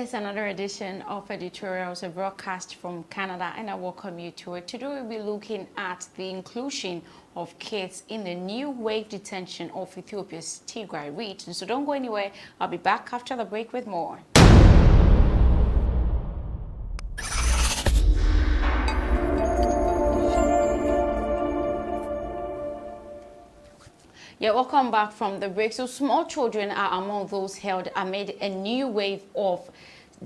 is another edition of Editorials, a broadcast from Canada, and I welcome you to it. Today we'll be looking at the inclusion of kids in the new wave detention of Ethiopia's Tigray region. So don't go anywhere. I'll be back after the break with more. Yeah, welcome back from the break. So small children are among those held amid a new wave of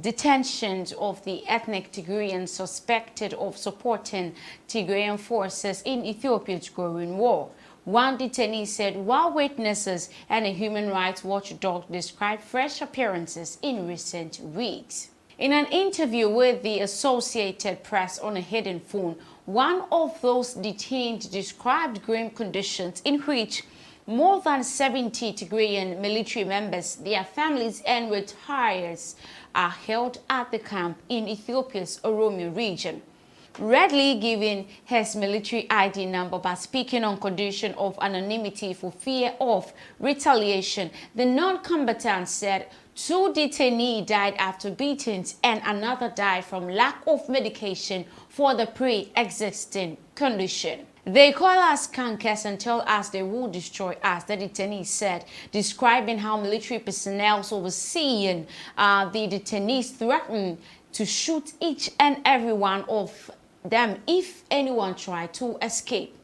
detentions of the ethnic Tigrayans suspected of supporting Tigrayan forces in Ethiopia's growing war. One detainee said while witnesses and a human rights watchdog described fresh appearances in recent weeks. In an interview with the Associated Press on a hidden phone, one of those detained described grim conditions in which more than 70 Tigrayan military members, their families and retirees are held at the camp in Ethiopia's Oromia region. Readily giving his military ID number but speaking on condition of anonymity for fear of retaliation, the non-combatant said 2 detainees died after beatings and another died from lack of medication for the pre-existing condition. They call us cankers and tell us they will destroy us, the detainee said, describing how military personnel overseeing the detainees threatened to shoot each and every one of them if anyone tried to escape.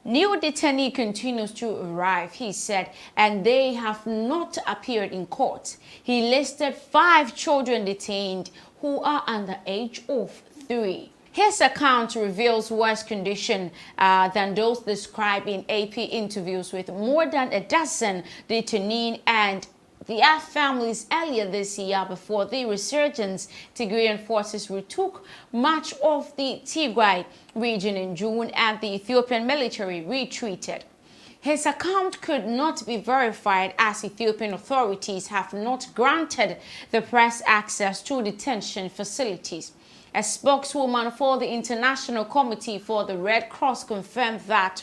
New detainee continues to arrive, he said, and they have not appeared in court. He listed 5 children detained who are under age of 3. His account reveals worse conditions than those described in AP interviews with more than a dozen detainees and their families earlier this year before the resurgence. Tigrayan forces retook much of the Tigray region in June and the Ethiopian military retreated. His account could not be verified as Ethiopian authorities have not granted the press access to detention facilities. A spokeswoman for the International Committee for the Red Cross confirmed that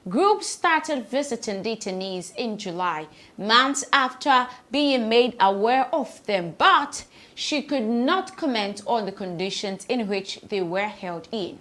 groups started visiting detainees in July, months after being made aware of them, but she could not comment on the conditions in which they were held in.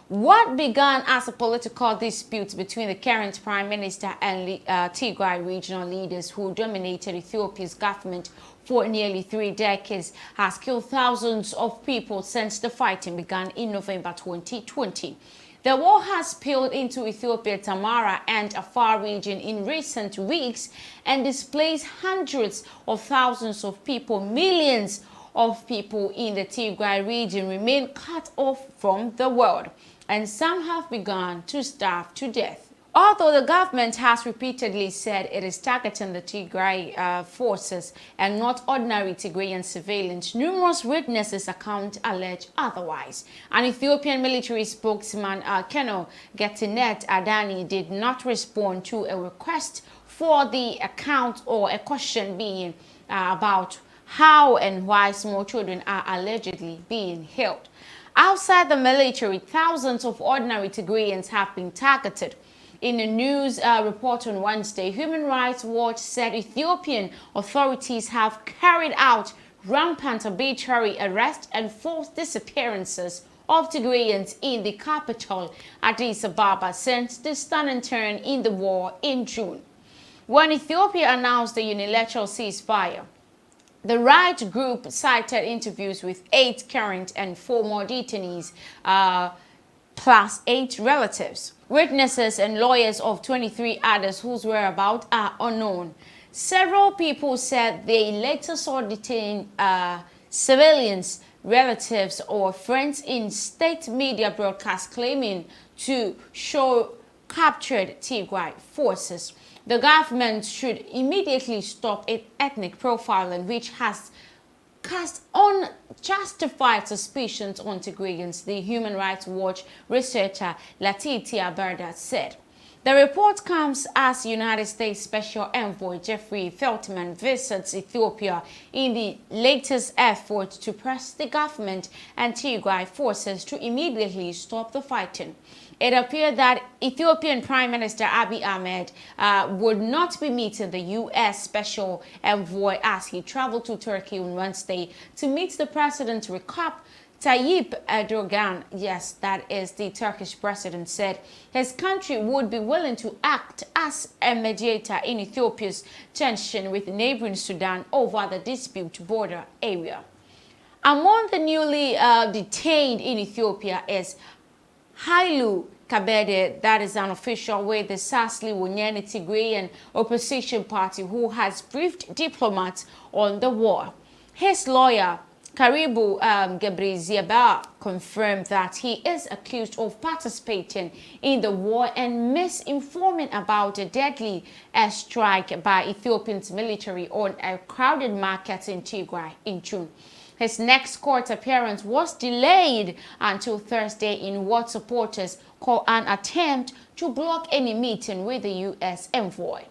What began as a political dispute between the current Prime Minister and Tigray regional leaders who dominated Ethiopia's government for nearly 3 decades has killed thousands of people since the fighting began in November 2020. The war has spilled into Ethiopia, Tamara, and Afar region in recent weeks and displaced hundreds of thousands of people. Millions of people in the Tigray region remain cut off from the world, and some have begun to starve to death. Although the government has repeatedly said it is targeting the Tigray forces and not ordinary Tigrayan civilians, numerous witnesses' accounts allege otherwise. An Ethiopian military spokesman, Colonel Getinet Adani, did not respond to a request for the account or a question being about how and why small children are allegedly being held. Outside the military, thousands of ordinary Tigrayans have been targeted. In a news report on Wednesday, Human Rights Watch said Ethiopian authorities have carried out rampant arbitrary arrests and forced disappearances of Tigrayans in the capital, Addis Ababa, since the sudden turn in the war in June, when Ethiopia announced the unilateral ceasefire. The right group cited interviews with 8 current and 4 more detainees, plus 8 relatives, witnesses and lawyers of 23 others whose whereabouts are unknown. Several people said they later saw detained civilians, relatives or friends in state media broadcasts claiming to show captured Tigray forces. The government should immediately stop its ethnic profiling, which has cast unjustified suspicions on Tigrayans, the Human Rights Watch researcher Latitia Berda said. The report comes as United States Special Envoy Jeffrey Feltman visits Ethiopia in the latest effort to press the government and Tigray forces to immediately stop the fighting. It appeared that Ethiopian Prime Minister Abiy Ahmed would not be meeting the U.S. Special Envoy as he traveled to Turkey on Wednesday to meet the President Recep Tayyip Erdogan, yes, that is the Turkish president, said his country would be willing to act as a mediator in Ethiopia's tension with neighboring Sudan over the dispute border area. Among the newly detained in Ethiopia is Hailu Kabede, that is an official with the Sasli Wonyene Tigrayan opposition party who has briefed diplomats on the war. His lawyer, Karibu Gebrselassie, confirmed that he is accused of participating in the war and misinforming about a deadly airstrike by Ethiopia's military on a crowded market in Tigray in June. His next court appearance was delayed until Thursday in what supporters call an attempt to block any meeting with the U.S. envoy.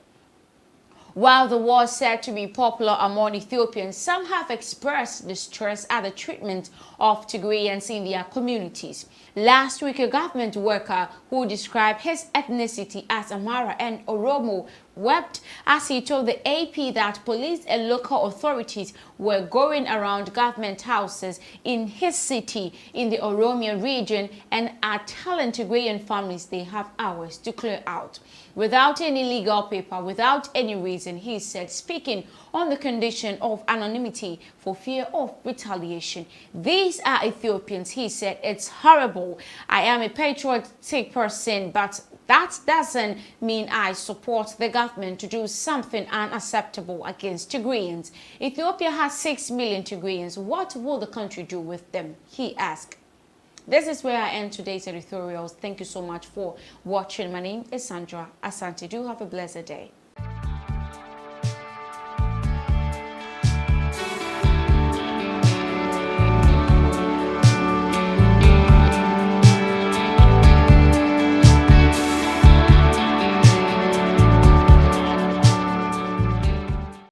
While the war is said to be popular among Ethiopians, some have expressed distress at the treatment of Tigrayans in their communities. Last week, a government worker who described his ethnicity as Amhara and Oromo wept as he told the AP that police and local authorities were going around government houses in his city in the Oromia region and are telling Tigrayan families they have hours to clear out. Without any legal paper, without any reason, he said, speaking on the condition of anonymity for fear of retaliation. These are Ethiopians, he said. It's horrible. I am a patriotic person, but that doesn't mean I support the government to do something unacceptable against Tigrayans. Ethiopia has 6 million Tigrayans. What will the country do with them? He asked. This is where I end today's editorials. Thank you so much for watching. My name is Sandra Asante. Do have a blessed day.